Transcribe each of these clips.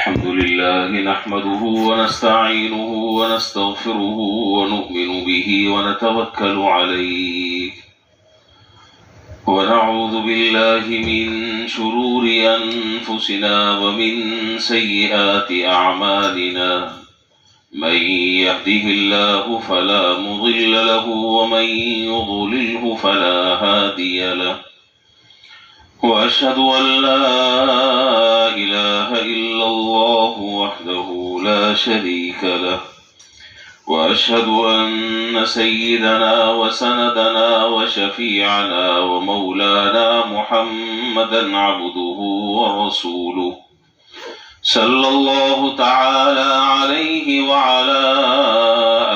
الحمد لله نحمده ونستعينه ونستغفره ونؤمن به ونتوكل عليه ونعوذ بالله من شرور أنفسنا ومن سيئات أعمالنا من يهده الله فلا مضل له ومن يضلله فلا هادي له وأشهد أن لا إله إلا الله وحده لا شريك له وأشهد أن سيدنا وسندنا وشفيعنا ومولانا محمدا عبده ورسوله صلى الله تعالى عليه وعلى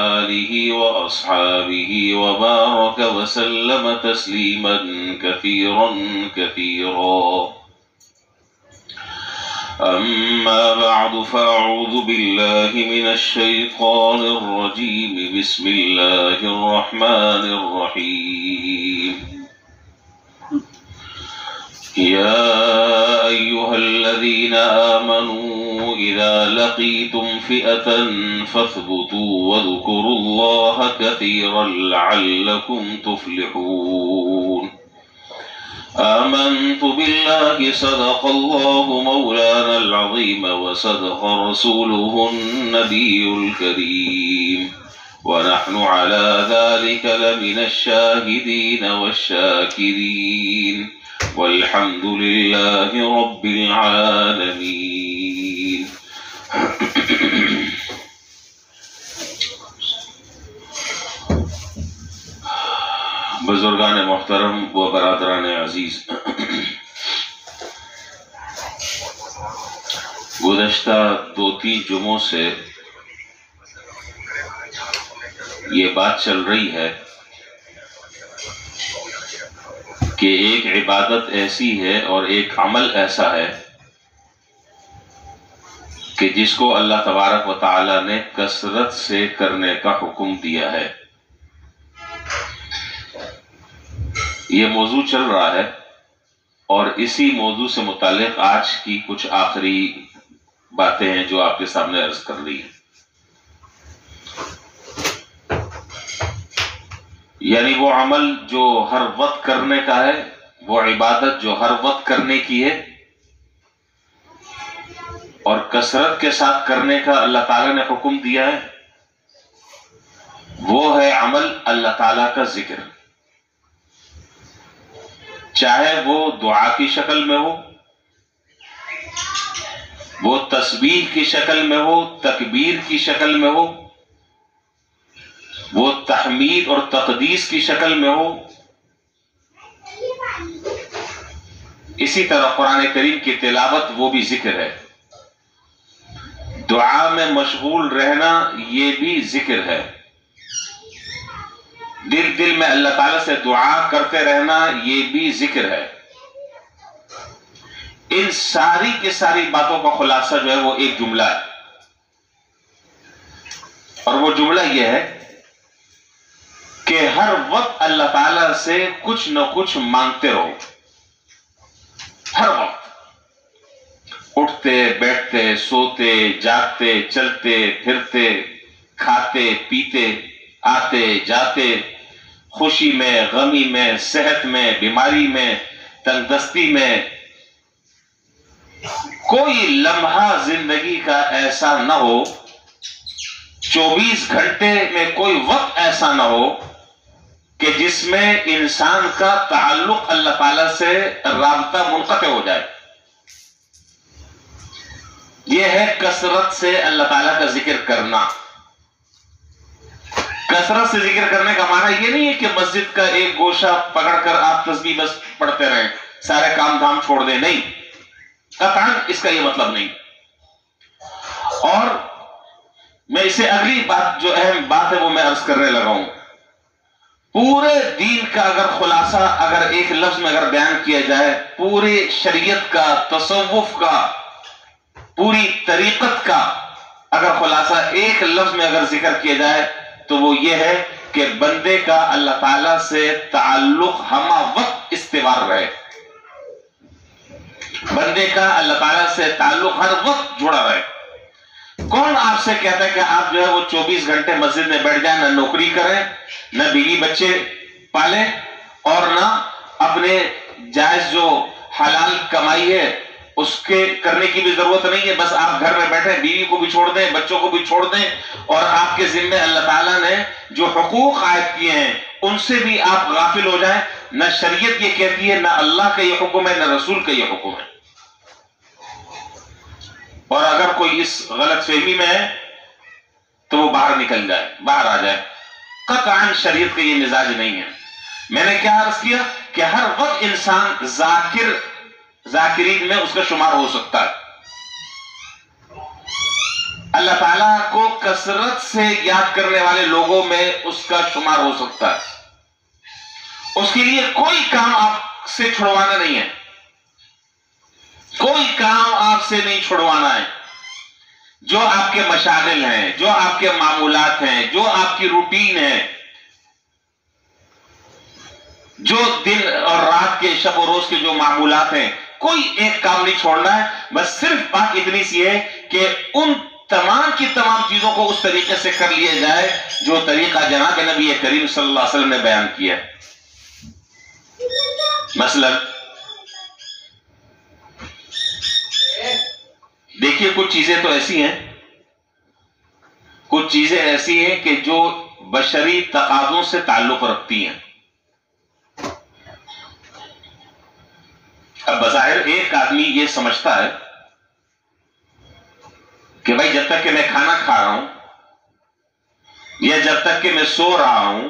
آله وأصحابه وبارك وسلم تسليما كثيرا كثيرا. أما بعد فأعوذ بالله من الشيطان الرجيم. بسم الله الرحمن الرحيم. يا أيها الذين آمنوا إذا لقيتم فئة فاثبتوا واذكروا الله كثيرا لعلكم تفلحون. آمنت بالله صدق الله مولانا العظيم وصدق رسوله النبي الكريم ونحن على ذلك لمن الشاهدين والشاكرين والحمد لله رب العالمين. بزرگان محترم و برادران عزیز، گزشتہ 2-3 جمعوں سے یہ بات چل رہی ہے کہ ایک عبادت ایسی ہے اور ایک عمل ایسا ہے کہ جس کو اللہ تبارک و تعالی نے کثرت سے کرنے کا حکم دیا ہے. یہ موضوع چل رہا ہے اور اسی موضوع سے متعلق آج کی کچھ آخری باتیں ہیں جو آپ کے سامنے عرض کر رہی ہیں. یعنی وہ عمل جو ہر وقت کرنے کا ہے، وہ عبادت جو ہر وقت کرنے کی ہے اور کثرت کے ساتھ کرنے کا اللہ تعالیٰ نے حکم دیا ہے، وہ ہے عمل اللہ تعالیٰ کا ذکر. چاہے وہ دعا کی شکل میں ہو، وہ تسبیح کی شکل میں ہو، تکبیر کی شکل میں ہو، وہ تحمید اور تقدیس کی شکل میں ہو. اسی طرح قرآن کریم کی تلاوت وہ بھی ذکر ہے. دعا میں مشغول رہنا یہ بھی ذکر ہے. دل میں اللہ تعالیٰ سے دعا کرتے رہنا یہ بھی ذکر ہے. ان ساری کی ساری باتوں کا خلاصہ جو ہے وہ ایک جملہ ہے، اور وہ جملہ یہ ہے کہ ہر وقت اللہ تعالیٰ سے کچھ نہ کچھ مانگتے رہو. ہر وقت اٹھتے بیٹھتے سوتے جاگتے چلتے پھرتے کھاتے پیتے آتے جاتے، خوشی میں غمی میں صحت میں بیماری میں تنگ دستی میں، کوئی لمحہ زندگی کا ایسا نہ ہو، 24 گھنٹے میں کوئی وقت ایسا نہ ہو کہ جس میں انسان کا تعلق اللہ تعالیٰ سے رابطہ منقطع ہو جائے. یہ ہے کثرت سے اللہ تعالیٰ کا ذکر کرنا. کثرت سے ذکر کرنے کا معنی یہ نہیں ہے کہ مسجد کا ایک گوشہ پکڑ کر آپ تسبیح بس پڑھتے رہیں، سارے کام دھام چھوڑ دیں. نہیں، قطعاً اس کا یہ مطلب نہیں. اور میں اسے اگلی بات جو اہم بات ہے وہ میں عرض کرنے لگا ہوں. پورے دین کا اگر خلاصہ اگر ایک لفظ میں اگر بیان کیا جائے، پوری شریعت کا، تصوف کا، پوری طریقت کا اگر خلاصہ ایک لفظ میں اگر ذکر کیا جائے تو وہ یہ ہے کہ بندے کا اللہ تعالیٰ سے تعلق ہمہ وقت استوار رہے. بندے کا اللہ تعالیٰ سے تعلق ہر وقت جڑا رہے. کون آپ سے کہتا ہے کہ آپ جو ہے وہ 24 گھنٹے مسجد میں بیٹھ جائیں, نہ نوکری کریں, نہ بیوی بچے پالیں, اور نہ اپنے جائز جو حلال کمائی ہے اس کے کرنے کی بھی ضرورت نہیں ہے, بس آپ گھر میں بیٹھے بیوی کو بھی چھوڑ دیں, بچوں کو بھی چھوڑ دیں, اور آپ کے ذمہ اللہ تعالیٰ نے جو حقوق عائد کیے ہیں ان سے بھی آپ غافل ہو جائیں. نہ شریعت یہ کہتی ہے, نہ اللہ کا یہ حکم ہے, نہ رسول کا یہ حکم ہے. اور اگر کوئی اس غلط فہمی میں ہے تو وہ باہر نکل جائے, باہر آ جائے. قطعاً شریعت کا یہ مزاج نہیں ہے. میں نے کیا عرض کیا کہ ہر وقت انسان ذاکرین میں اس کا شمار ہو سکتا ہے. اللہ تعالیٰ کو کثرت سے یاد کرنے والے لوگوں میں اس کا شمار ہو سکتا ہے. اس کے لیے کوئی کام آپ سے چھڑوانا نہیں ہے, کوئی کام آپ سے نہیں چھڑوانا ہے. جو آپ کے مشاغل ہیں, جو آپ کے معمولات ہیں, جو آپ کی روٹین ہے, جو دن اور رات کے, شب و روز کے جو معمولات ہیں, کوئی ایک کام نہیں چھوڑنا ہے. بس صرف بات اتنی سی ہے کہ ان تمام کی تمام چیزوں کو اس طریقے سے کر لیا جائے جو طریقہ جناب نبی کریم صلی اللہ علیہ وسلم نے بیان کیا. مثلا دیکھیے, کچھ چیزیں تو ایسی ہیں, کچھ چیزیں ایسی ہیں کہ جو بشری تقاضوں سے تعلق رکھتی ہیں. اب بظاہر ایک آدمی یہ سمجھتا ہے کہ بھائی جب تک کہ میں کھانا کھا رہا ہوں, یا جب تک کہ میں سو رہا ہوں,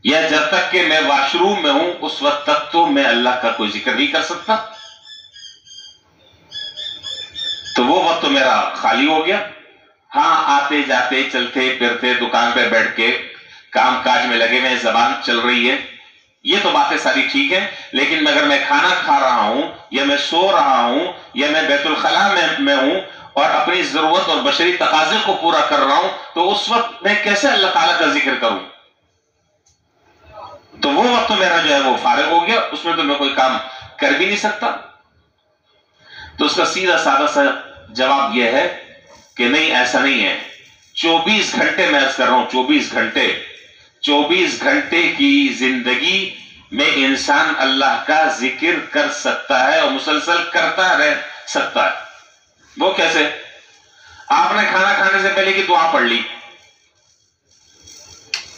یا جب تک کہ میں واش روم میں ہوں, اس وقت تک تو میں اللہ کا کوئی ذکر نہیں کر سکتا. تو وہ وقت تو میرا خالی ہو گیا. ہاں, آتے جاتے چلتے پھرتے دکان پہ بیٹھ کے کام کاج میں لگے ہوئے, زبان چل رہی ہے, یہ تو باتیں ساری ٹھیک ہیں. لیکن اگر میں کھانا کھا رہا ہوں, یا میں سو رہا ہوں, یا میں بیت الخلاء میں ہوں اور اپنی ضرورت اور بشری تقاضے کو پورا کر رہا ہوں, تو اس وقت میں کیسے اللہ تعالیٰ کا ذکر کروں؟ تو وہ وقت تو میرا جو ہے وہ فارغ ہو گیا, اس میں تو میں کوئی کام کر بھی نہیں سکتا. تو اس کا سیدھا سادہ سا جواب یہ ہے کہ نہیں, ایسا نہیں ہے. 24 گھنٹے میں عرض کر رہا ہوں, 24 گھنٹے کی زندگی میں انسان اللہ کا ذکر کر سکتا ہے اور مسلسل کرتا رہ سکتا ہے. وہ کیسے؟ آپ نے کھانا کھانے سے پہلے کی دعا پڑھ لی,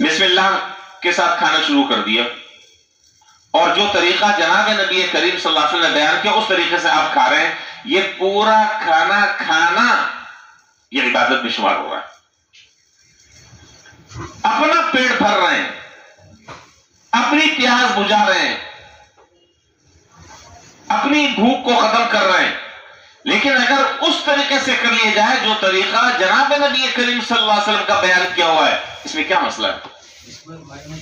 بسم اللہ کے ساتھ کھانا شروع کر دیا, اور جو طریقہ جناب نبی کریم صلی اللہ علیہ وسلم نے بیان کیا اس طریقے سے آپ کھا رہے ہیں, یہ پورا کھانا کھانا یہ عبادت میں شمار ہو رہا ہے. اپنا پیٹ بھر رہے ہیں, اپنی پیاس بجھا رہے ہیں, اپنی بھوک کو ختم کر رہے ہیں. لیکن اگر اس طریقے سے کر لیا جائے جو طریقہ جناب نبی کریم صلی اللہ علیہ وسلم کا بیان کیا ہوا ہے, اس میں کیا مسئلہ ہے؟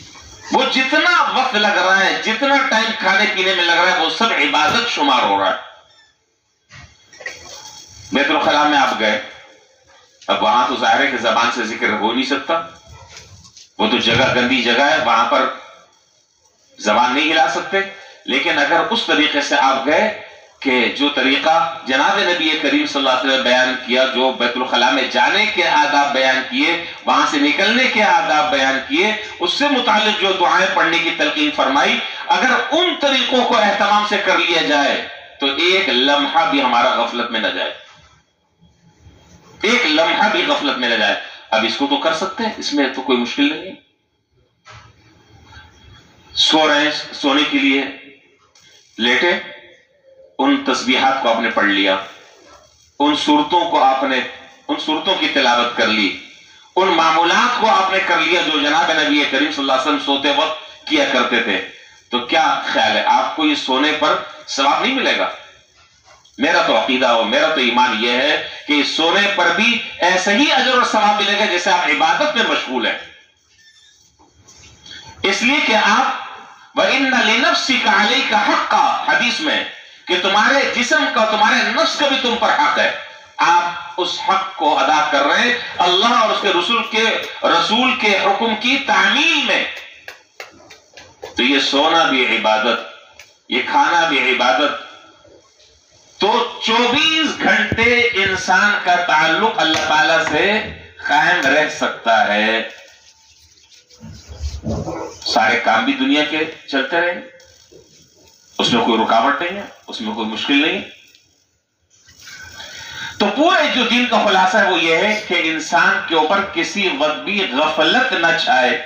وہ جتنا وقت لگ رہا ہے, جتنا ٹائم کھانے پینے میں لگ رہا ہے, وہ سب عبادت شمار ہو رہا ہے. بیت الخلاء میں آپ گئے, اب وہاں تو ظاہر ہے کہ زبان سے ذکر ہو نہیں سکتا, وہ تو جگہ گندی جگہ ہے, وہاں پر زبان نہیں ہلا سکتے. لیکن اگر اس طریقے سے آپ گئے کہ جو طریقہ جناب نبی کریم صلی اللہ علیہ وسلم نے بیان کیا, جو بیت الخلاء میں جانے کے آداب بیان کیے, وہاں سے نکلنے کے آداب بیان کیے, اس سے متعلق جو دعائیں پڑھنے کی تلقین فرمائی, اگر ان طریقوں کو اہتمام سے کر لیا جائے تو ایک لمحہ بھی ہمارا غفلت میں نہ جائے, ایک لمحہ بھی غفلت میں نہ جائے. اب اس کو تو کر سکتے ہیں, اس میں تو کوئی مشکل نہیں. سو رہے ہیں, سونے کے لیے لیٹے, ان تسبیحات کو آپ نے پڑھ لیا, ان صورتوں کی تلاوت کر لی, ان معمولات کو آپ نے کر لیا جو جناب نبی کریم صلی اللہ علیہ وسلم سوتے وقت کیا کرتے تھے. تو کیا خیال ہے, آپ کو اس سونے پر ثواب نہیں ملے گا؟ میرا تو عقیدہ ہو, میرا تو ایمان یہ ہے کہ اس سونے پر بھی ایسا ہی اجر اور ثواب ملے گا جیسے آپ عبادت میں مشغول ہیں. اس لیے کہ آپ وَإِنَّ لِنَفْسِكَ عَلَيْكَ حَقًّا, حدیث میں کہ تمہارے جسم کا, تمہارے نفس کا بھی تم پر حق ہے. آپ اس حق کو ادا کر رہے ہیں اللہ اور اس کے رسول کے حکم کی تعمیل میں. تو یہ سونا بھی عبادت, یہ کھانا بھی عبادت, تو 24 گھنٹے انسان کا تعلق اللہ تعالی سے قائم رہ سکتا ہے. سارے کام بھی دنیا کے چلتے رہیں، اس میں کوئی رکاوٹ نہیں ہے، اس میں کوئی مشکل نہیں. تو پورے جو دین کا خلاصہ ہے وہ یہ ہے کہ انسان کے اوپر کسی وقت بھی غفلت نہ چھائے،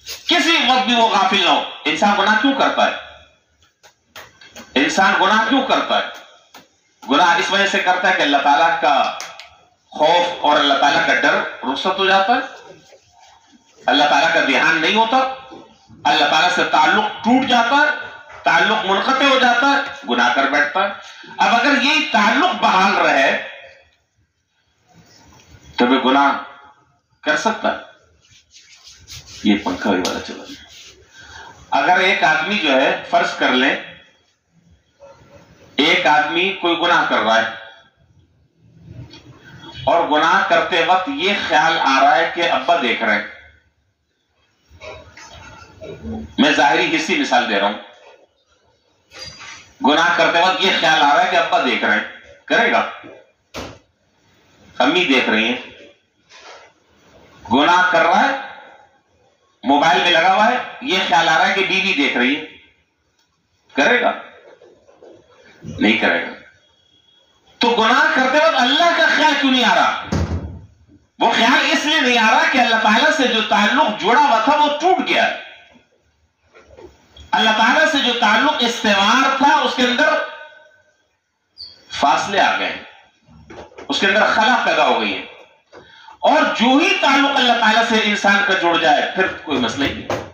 کسی وقت بھی وہ غافل نہ ہو. انسان گناہ کیوں کرتا ہے؟ انسان گناہ کیوں کرتا ہے؟ گناہ اس وجہ سے کرتا ہے کہ اللہ تعالیٰ کا خوف اور اللہ تعالیٰ کا ڈر رخصت ہو جاتا ہے، اللہ تعالیٰ کا دھیان نہیں ہوتا، اللہ تعالیٰ سے تعلق ٹوٹ جاتا ہے، تعلق منقطع ہو جاتا ہے، گناہ کر بیٹھتا ہے. اب اگر یہی تعلق بحال رہے تو وہ گناہ کر سکتا ہے. یہ پنکھا بھی والا چلا. اگر ایک آدمی جو ہے، فرض کر لیں ایک آدمی کوئی گناہ کر رہا ہے اور گناہ کرتے وقت یہ خیال آ رہا ہے کہ ابا دیکھ رہے ہیں. میں ظاہری حصی مثال دے رہا ہوں. گناہ کرتے وقت یہ خیال آ رہا ہے کہ ابا دیکھ رہے ہیں، کرے گا؟ امی دیکھ رہی ہیں. گناہ کر رہا ہے، موبائل میں لگا ہوا ہے، یہ خیال آ رہا ہے کہ بیوی دیکھ رہی ہے، کرے گا؟ نہیں کرے گا. تو گناہ کرتے وقت اللہ کا خیال کیوں نہیں آ رہا؟ وہ خیال اس لیے نہیں آ رہا کہ اللہ تعالیٰ سے جو تعلق جڑا ہوا تھا وہ ٹوٹ گیا. اللہ تعالیٰ سے جو تعلق استوار تھا اس کے اندر فاصلے آ گئے، اس کے اندر خلا پیدا ہو گئی ہے. اور جو ہی تعلق اللہ تعالیٰ سے انسان کا جڑ جائے پھر کوئی مسئلہ ہی نہیں.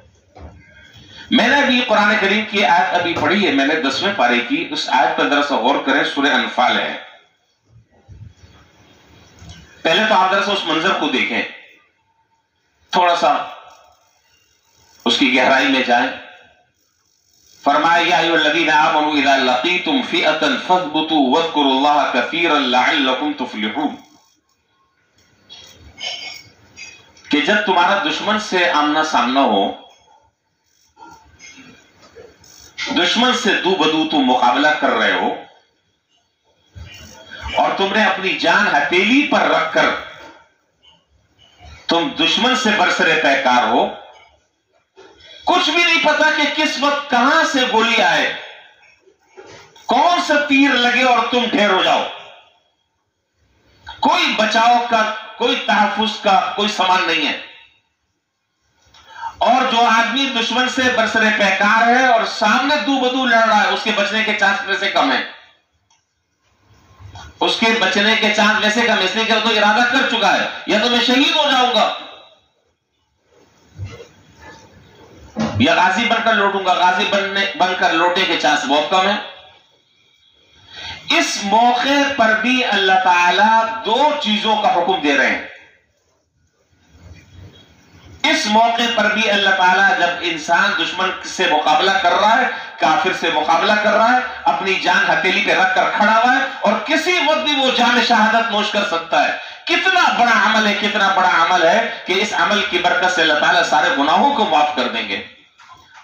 میں نے ابھی قرآن کریم کی آیت ابھی پڑھی ہے، میں نے 10ویں پارے کی. اس آیت پر ذرا سا غور کریں، سورہ انفال ہے. پہلے تو آپ ذرا سا اس منظر کو دیکھیں، تھوڑا سا اس کی گہرائی میں جائیں. فرمایا یا ایھا الذین آمنوا اذا لقیتم فئۃ فاثبتوا واذکروا اللہ کثیرا لعلکم تفلحون. کہ جب تمہارا دشمن سے آمنا سامنا ہو، دشمن سے دو بدو تم مقابلہ کر رہے ہو اور تم نے اپنی جان ہتھیلی پر رکھ کر تم دشمن سے برسرے پیکار ہو، کچھ بھی نہیں پتا کہ کس وقت کہاں سے گولی آئے، کون سا تیر لگے اور تم ڈھیر ہو جاؤ. کوئی بچاؤ کا، کوئی تحفظ کا کوئی سامان نہیں ہے. اور جو آدمی دشمن سے برسرے پیکار ہے اور سامنے دو بدو لڑ رہا ہے، اس کے بچنے کے چانس ویسے کم ہے. اس کے بچنے کے چانس ویسے کم، اس لیے کہ وہ تو ارادہ کر چکا ہے یا تو میں شہید ہو جاؤں گا یا غازی بن کر لوٹوں گا. غازی بن کر لوٹے کے چانس بہت کم ہے. اس موقع پر بھی اللہ تعالیٰ دو چیزوں کا حکم دے رہے ہیں. اس موقع پر بھی اللہ تعالیٰ جب انسان دشمن سے مقابلہ کر رہا ہے، کافر سے مقابلہ کر رہا ہے، اپنی جان ہتھیلی پہ رکھ کر کھڑا ہوا ہے اور کسی وقت بھی وہ جان شہادت نوش کر سکتا ہے. کتنا بڑا عمل ہے، کتنا بڑا عمل ہے کہ اس عمل کی برکت سے اللہ تعالیٰ سارے گناہوں کو معاف کر دیں گے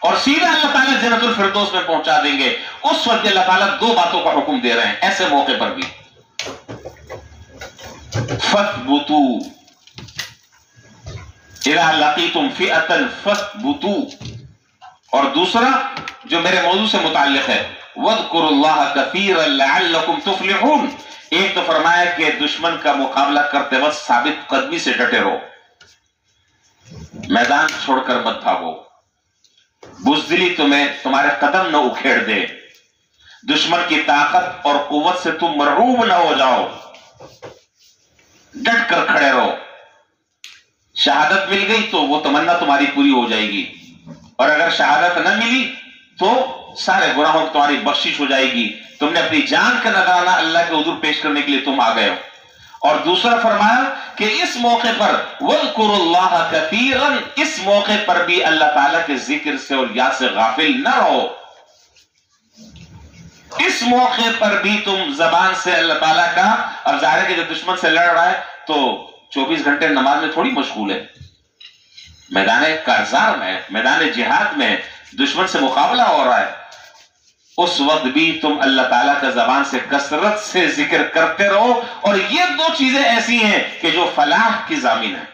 اور سیدھا اللہ تعالیٰ جنت الفردوس میں پہنچا دیں گے. اس وقت اللہ تعالیٰ دو باتوں کا حکم دے رہے ہیں ایسے موقع پر بھی. فَاثْبُتُوا اِذَا لَقِيتُمْ فِئَةً فَاثْبُتُوا. اور دوسرا جو میرے موضوع سے متعلق ہے، وَاذْكُرُوا اللَّهَ كَثِيرًا لَعَلَّكُمْ تُفْلِحُونَ. ایک تو فرمایا کہ دشمن کا مقابلہ کرتے وقت ثابت قدمی سے ڈٹے رہو، میدان چھوڑ کر مت بھاگو، بزدلی تمہیں تمہارے قدم نہ اکھیڑ دے، دشمن کی طاقت اور قوت سے تم مرعوب نہ ہو جاؤ، ڈٹ کر کھڑے رہو. شہادت مل گئی تو وہ تمنا تمہاری پوری ہو جائے گی، اور اگر شہادت نہ ملی تو سارے گناہوں کی تمہاری بخشش ہو جائے گی. تم نے اپنی جان کا نذرانہ اللہ کے حضور پیش کرنے کے لیے تم آ گئے ہو. اور دوسرا فرمایا کہ اس موقع پر وَاذْكُرُوا اللَّهَ كَثِيرًا، اس موقع پر بھی اللہ تعالیٰ کے ذکر سے اور یاد سے غافل نہ رہو. اس موقع پر بھی تم زبان سے اللہ تعالیٰ کا، اب ظاہر ہے کہ جب دشمن سے لڑ رہا ہے تو 24 گھنٹے نماز میں تھوڑی مشغول ہے، میدان کارزار میں، میدان جہاد میں دشمن سے مقابلہ ہو رہا ہے. اس وقت بھی تم اللہ تعالیٰ کا زبان سے کثرت سے ذکر کرتے رہو. اور یہ دو چیزیں ایسی ہیں کہ جو فلاح کی ضامن ہیں.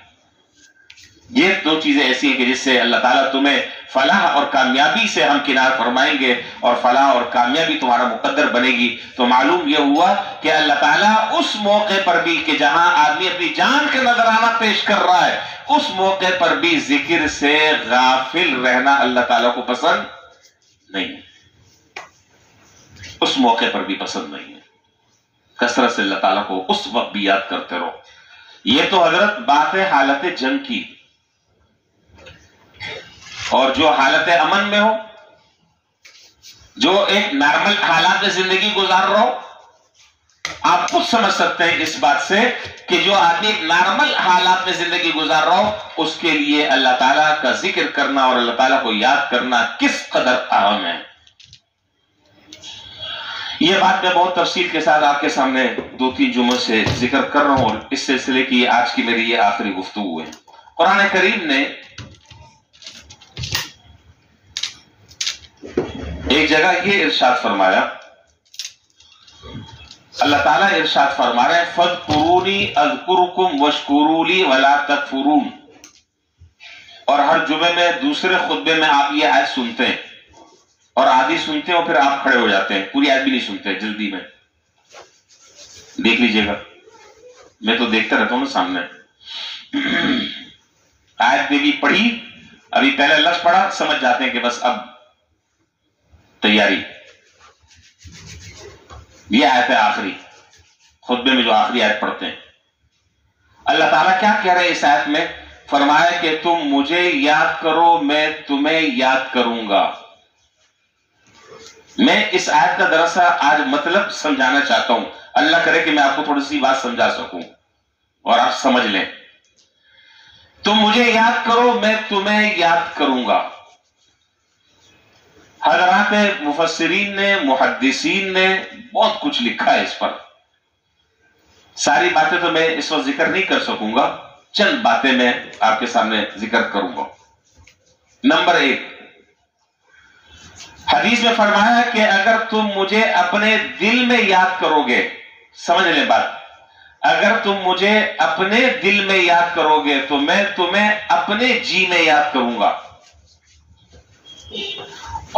یہ دو چیزیں ایسی ہیں کہ جس سے اللہ تعالیٰ تمہیں فلاح اور کامیابی سے ہمکنار فرمائیں گے اور فلاح اور کامیابی تمہارا مقدر بنے گی. تو معلوم یہ ہوا کہ اللہ تعالیٰ اس موقع پر بھی کہ جہاں آدمی اپنی جان کا نذرانہ پیش کر رہا ہے, اس موقع پر بھی ذکر سے غافل رہنا اللہ تعالیٰ کو پسند نہیں ہے. اس موقع پر بھی پسند نہیں ہے. کثرت سے اللہ تعالیٰ کو اس وقت بھی یاد کرتے رہو. یہ تو حضرت بات ہے حالت جنگ کی. اور جو حالت امن میں ہو, جو ایک نارمل حالات میں زندگی گزار رہا ہو, آپ خود سمجھ سکتے ہیں اس بات سے کہ جو آدمی ایک نارمل حالات میں زندگی گزار رہا ہو اس کے لیے اللہ تعالیٰ کا ذکر کرنا اور اللہ تعالیٰ کو یاد کرنا کس قدر اہم ہے. یہ بات میں بہت تفصیل کے ساتھ آپ کے سامنے 2-3 جمعوں سے ذکر کر رہا ہوں, اور اس سلسلے کی آج کی میری یہ آخری گفتگو ہے. قرآن کریم نے ایک جگہ یہ ارشاد فرمایا, اللہ تعالیٰ ارشاد فرما رہے ہیں فَاذْكُرُونِي أَذْكُرُكُمْ وَاشْكُرُوا لِي وَلَا تَكْفُرُونَ. اور ہر جمعے میں دوسرے خطبے میں آپ یہ آیت سنتے ہیں, اور آدھی سنتے ہیں اور پھر آپ کھڑے ہو جاتے ہیں, پوری آیت بھی نہیں سنتے جلدی میں. دیکھ لیجئے گا, میں تو دیکھتا رہتا ہوں نا سامنے. آیت بھی پڑھی, ابھی پہلے لفظ پڑھا, سمجھ جاتے ہیں کہ بس اب تیاری. یہ آیت ہے آخری خطبے میں جو آخری آیت پڑھتے ہیں. اللہ تعالیٰ کیا کہہ رہے ہیں اس آیت میں؟ فرمایا کہ تم مجھے یاد کرو, میں تمہیں یاد کروں گا. میں اس آیت کا دراصل آج مطلب سمجھانا چاہتا ہوں. اللہ کرے کہ میں آپ کو تھوڑی سی بات سمجھا سکوں اور آپ سمجھ لیں. تم مجھے یاد کرو, میں تمہیں یاد کروں گا. حضرات مفسرین نے, محدثین نے بہت کچھ لکھا ہے اس پر. ساری باتیں تو میں اس وقت ذکر نہیں کر سکوں گا, چند باتیں میں آپ کے سامنے ذکر کروں گا. نمبر 1, حدیث میں فرمایا کہ اگر تم مجھے اپنے دل میں یاد کرو گے, سمجھ لیں بات, اگر تم مجھے اپنے دل میں یاد کرو گے تو میں تمہیں اپنے جی میں یاد کروں گا.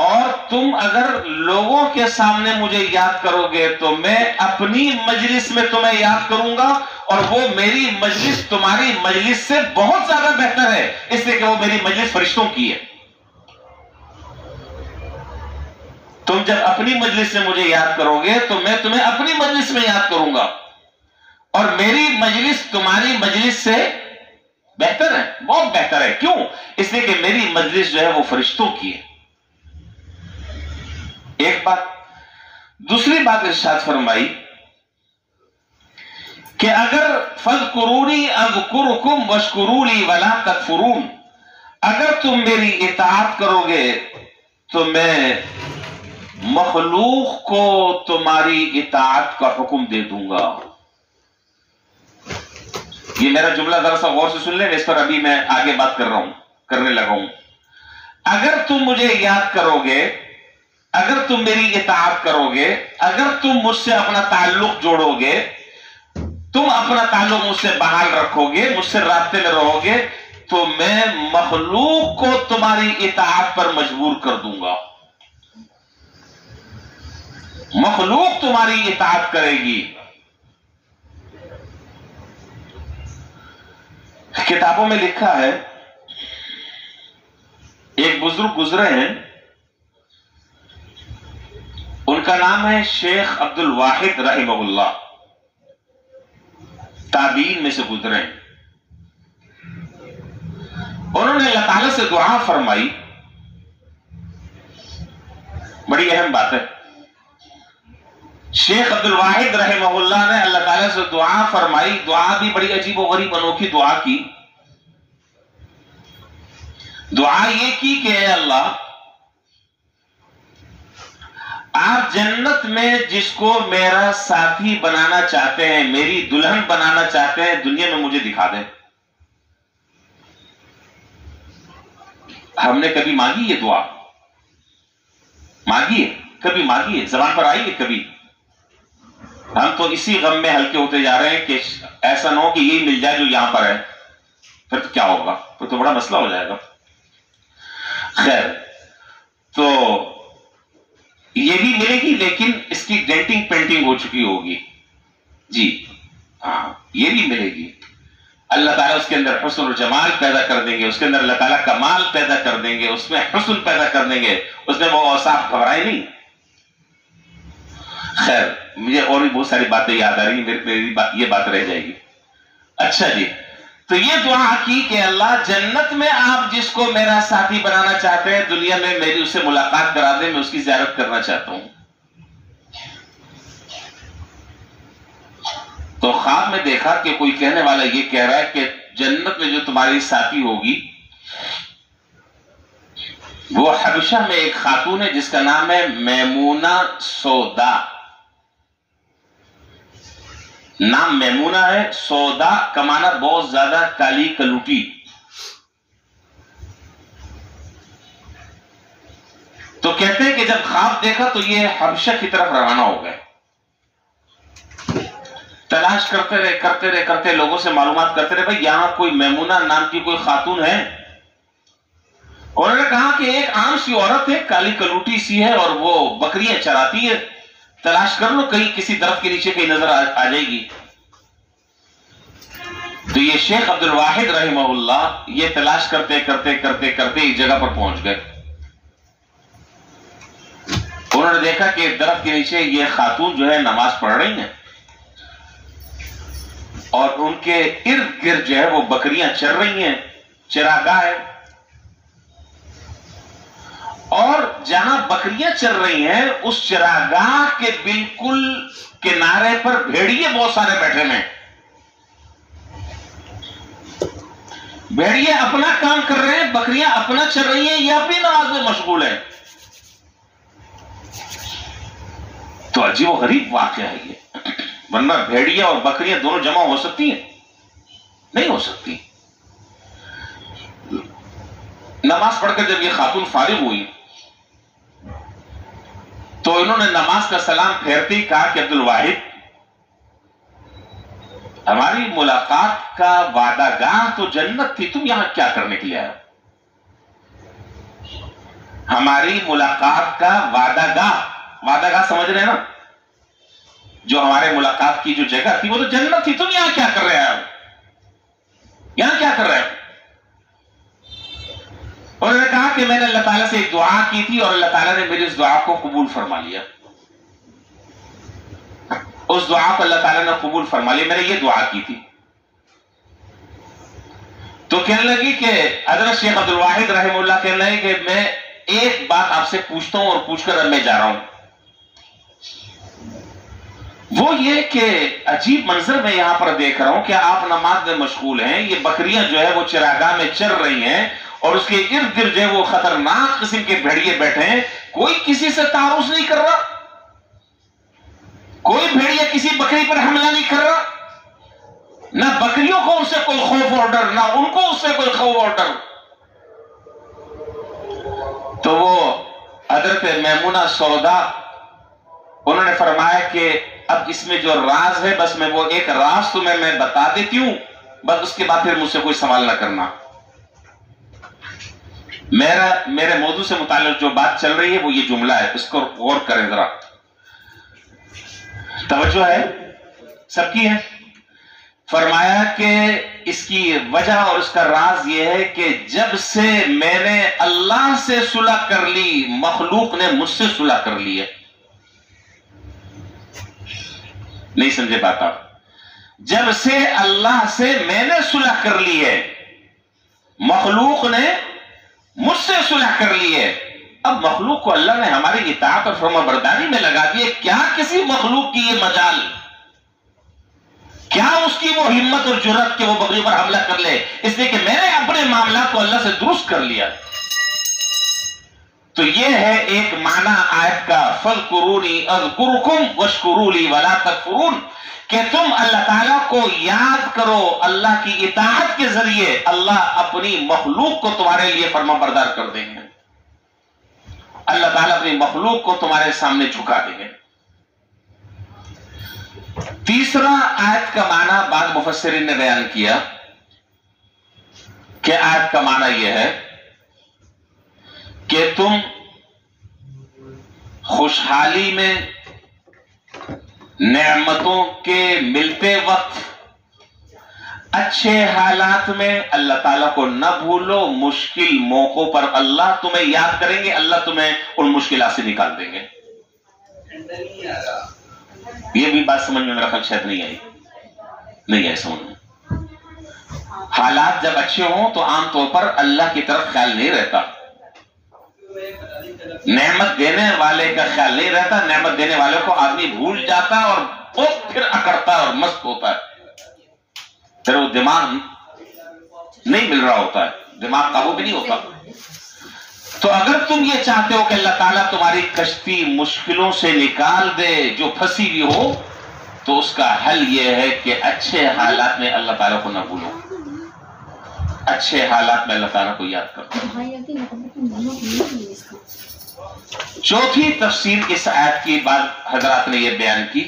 اور تم اگر لوگوں کے سامنے مجھے یاد کرو گے تو میں اپنی مجلس میں تمہیں یاد کروں گا, اور وہ میری مجلس تمہاری مجلس سے بہت زیادہ بہتر ہے, اس لیے کہ وہ میری مجلس فرشتوں کی ہے. تم جب اپنی مجلس میں مجھے یاد کرو گے تو میں تمہیں اپنی مجلس میں یاد کروں گا, اور میری مجلس تمہاری مجلس سے بہتر ہے, بہت بہتر ہے. کیوں؟ اس لیے کہ میری مجلس جو ہے وہ فرشتوں کی ہے. ایک بات. دوسری بات ارشاد فرمائی کہ اگر فَاذْكُرُونِي أَذْكُرُكُمْ وَاشْكُرُوا لِي وَلَا تَكْفُرُونَ, اگر تم میری اطاعت کرو گے تو میں مخلوق کو تمہاری اطاعت کا حکم دے دوں گا. یہ میرا جملہ ذرا سا غور سے سن لیں, اس پر ابھی میں آگے بات کرنے لگا ہوں. اگر تم مجھے یاد کرو گے, اگر تم میری اطاعت کرو گے, اگر تم مجھ سے اپنا تعلق جوڑو گے, تم اپنا تعلق مجھ سے بحال رکھو گے, مجھ سے رابطے میں رہو گے, تو میں مخلوق کو تمہاری اطاعت پر مجبور کر دوں گا. مخلوق تمہاری اطاعت کرے گی. کتابوں میں لکھا ہے, ایک بزرگ گزرے ہیں, ان کا نام ہے شیخ عبد الواحد رحمہ اللہ, تابعین میں سے گزرے ہیں. انہوں نے اللہ تعالیٰ سے دعا فرمائی, بڑی اہم بات ہے. شیخ عبد الواحد رحمہ اللہ نے اللہ تعالیٰ سے دعا فرمائی. دعا بھی بڑی عجیب و غریب انوکھی دعا کی. دعا یہ کی کہ اے اللہ, آپ جنت میں جس کو میرا ساتھی بنانا چاہتے ہیں, میری دلہن بنانا چاہتے ہیں, دنیا میں مجھے دکھا دیں. ہم نے کبھی مانگی یہ دعا؟ مانگی ہے؟ کبھی مانگیے، زبان پر آئیے کبھی. ہم تو اسی غم میں ہلکے ہوتے جا رہے ہیں کہ ایسا نہ ہو کہ یہی مل جائے جو یہاں پر ہے، پھر تو کیا ہوگا، پھر تو بڑا مسئلہ ہو جائے گا. خیر، تو یہ بھی ملے گی لیکن اس کی ڈینٹنگ پینٹنگ ہو چکی ہوگی. جی ہاں، یہ بھی ملے گی. اللہ تعالیٰ اس کے اندر حسن و جمال پیدا کر دیں گے، اس کے اندر اللہ تعالیٰ کمال پیدا کر دیں گے، اس میں حسن پیدا کر دیں گے، اس میں وہ اوصاف گھبرائے نہیں. خیر، مجھے اور بھی بہت ساری باتیں یاد آ رہی ہیں، میری یہ بات رہ جائے گی. اچھا جی، تو یہ دعا کی کہ اللہ جنت میں آپ جس کو میرا ساتھی بنانا چاہتے ہیں، دنیا میں میری اس سے ملاقات کرا دیں، میں اس کی زیارت کرنا چاہتا ہوں. تو خواب میں دیکھا کہ کوئی کہنے والا یہ کہہ رہا ہے کہ جنت میں جو تمہاری ساتھی ہوگی وہ حبشہ میں ایک خاتون ہے جس کا نام ہے میمونہ سودا. نام میمونہ ہے، سودا کا معنی بہت زیادہ کالی کلوٹی. تو کہتے ہیں کہ جب خواب دیکھا تو یہ حبشہ کی طرف روانہ ہو گئے. تلاش کرتے رہے لوگوں سے معلومات کرتے رہے، بھائی یہاں کوئی میمونہ نام کی کوئی خاتون ہے. انہوں نے کہا کہ ایک عام سی عورت ہے، کالی کلوٹی سی ہے اور وہ بکریاں چراتی ہے، تلاش کر لو، کہیں کسی درخت کے نیچے کہیں نظر آ جائے گی. تو یہ شیخ عبد الواحد رحمہ اللہ یہ تلاش کرتے ایک جگہ پر پہنچ گئے. انہوں نے دیکھا کہ درخت کے نیچے یہ خاتون جو ہے نماز پڑھ رہی ہیں اور ان کے ارد گرد جو ہے وہ بکریاں چر رہی ہیں، چراگاہ ہے. اور جہاں بکریاں چر رہی ہیں اس چراگاہ کے بالکل کنارے پر بھیڑیے بہت سارے بیٹھے ہیں. بھیڑیے اپنا کام کر رہے ہیں، بکریاں اپنا چر رہی ہیں، یہ اپنی نماز میں مشغول ہے. تو عجیب و غریب واقعہ ہے یہ، ورنہ بھیڑیاں اور بکریاں دونوں جمع ہو سکتی ہیں؟ نہیں ہو سکتی. نماز پڑھ کر جب یہ خاتون فارغ ہوئی تو انہوں نے نماز کا سلام پھیرتے ہی کہا کہ عبد الواحد، ہماری ملاقات کا وعدہ گاہ تو جنت تھی، تم یہاں کیا کرنے کے لیے آئے؟ ہماری ملاقات کا وعدہ گاہ سمجھ رہے ہیں نا، جو ہمارے ملاقات کی جو جگہ تھی وہ تو جنت تھی، تم یہاں کیا کر رہے ہو؟ یہاں کیا کر رہے ہو؟ انہوں نے کہا کہ میں نے اللہ تعالیٰ سے ایک دعا کی تھی اور اللہ تعالیٰ نے میری اس دعا کو قبول فرما لیا. اس دعا کو اللہ تعالیٰ نے قبول فرما لیا، میں نے یہ دعا کی تھی. تو کہنے لگی کہ حضرت شیخ عبد الواحد رحمہ اللہ کہنے لگے کہ میں ایک بات آپ سے پوچھتا ہوں اور پوچھ کر اب میں جا رہا ہوں. وہ یہ کہ عجیب منظر میں یہاں پر دیکھ رہا ہوں کہ آپ نماز میں مشغول ہیں، یہ بکریاں جو ہے وہ چراگاہ میں چر رہی ہیں اور اس کے ارد گرد جو ہے وہ خطرناک قسم کے بھیڑیے بیٹھے ہیں، کوئی کسی سے تعارض نہیں کر رہا، کوئی بھیڑیا کسی بکری پر حملہ نہیں کر رہا، نہ بکریوں کو ان سے کوئی خوف اور ڈر، نہ ان کو اس سے کوئی خوف اور ڈر. تو وہ حضرت میمونہ سودا انہوں نے فرمایا کہ اب اس میں جو راز ہے بس میں وہ ایک راز تمہیں میں بتا دیتی ہوں، بس اس کے بعد پھر مجھ سے کوئی سوال نہ کرنا. میرے موضوع سے متعلق جو بات چل رہی ہے وہ یہ جملہ ہے، اس کو غور کریں ذرا، توجہ ہے سب کی ہے. فرمایا کہ اس کی وجہ اور اس کا راز یہ ہے کہ جب سے میں نے اللہ سے صلح کر لی، مخلوق نے مجھ سے صلح کر لی ہے. نہیں سمجھے بات آپ؟ جب سے اللہ سے میں نے صلح کر لی ہے، مخلوق نے مجھ سے صلح کر لی ہے. اب مخلوق کو اللہ نے ہماری اطاعت اور فرما برداری میں لگا دیے، کیا کسی مخلوق کی یہ مجال، کیا اس کی وہ ہمت اور جرأت کہ وہ بکری پر حملہ کر لے، اس لیے کہ میں نے اپنے معاملات کو اللہ سے درست کر لیا. تو یہ ہے ایک معنی آیت کا، فَاذْكُرُونِي أَذْكُرْكُمْ وَاشْكُرُوا لِي وَلَا تَكْفُرُونَ، کہ تم اللہ تعالیٰ کو یاد کرو، اللہ کی اطاعت کے ذریعے اللہ اپنی مخلوق کو تمہارے لیے فرما بردار کر دیں گے. اللہ تعالیٰ اپنی مخلوق کو تمہارے سامنے جھکا دیں گے۔ تیسرا آیت کا معنی بعض مفسرین نے بیان کیا کہ آیت کا معنی یہ ہے کہ تم خوشحالی میں نعمتوں کے ملتے وقت اچھے حالات میں اللہ تعالیٰ کو نہ بھولو، مشکل موقعوں پر اللہ تمہیں یاد کریں گے، اللہ تمہیں ان مشکلات سے نکال دیں گے۔ یہ بھی بات سمجھ میں میرا خیال شاید نہیں آئی سمجھ میں۔ حالات جب اچھے ہوں تو عام طور پر اللہ کی طرف خیال نہیں رہتا، نعمت دینے والے کا خیال نہیں رہتا، نعمت دینے والے کو آدمی بھول جاتا اور وہ پھر اکڑتا اور مست ہوتا ہے، پھر وہ دماغ نہیں مل رہا ہوتا ہے، دماغ قابو بھی نہیں ہوتا۔ تو اگر تم یہ چاہتے ہو کہ اللہ تعالیٰ تمہاری کشتی مشکلوں سے نکال دے جو پھنسی ہوئی ہو، تو اس کا حل یہ ہے کہ اچھے حالات میں اللہ تعالیٰ کو نہ بھولو، اچھے حالات میں اللہ تعالیٰ کو یاد کرو۔ چوتھی تفسیر اس آیت کی بعض حضرات نے یہ بیان کی،